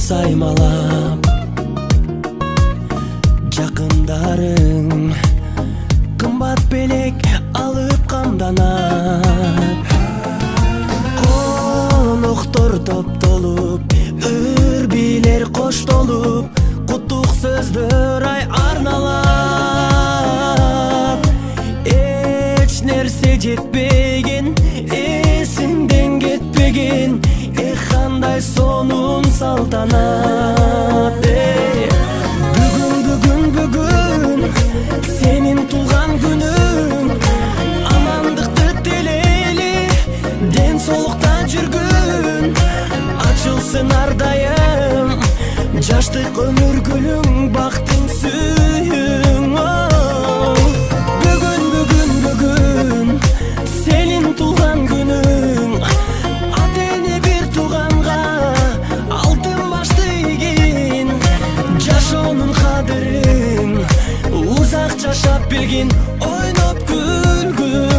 саймалап, жакындарың кымбат белек алып камданат. Коноктор топтолуп, үрбилер коштолуп, куттук сөздөр ай арналап. Эч нерсе жетпеген, эсиңден кетпеген, кандай сонун салтанат. Бүгүн сенин тулган күнүң, амандыкты телейли, ден соолукта жүргүн, ачылсын ар дайым жаштык өмүр гүлүң, бактың сүйүң. Бүгүн сенин тулган күнүң, ата-эне бир тууганга алтын башты ийгин, жашоонун кадырын узак жашап билгин, ойноп күлгүн.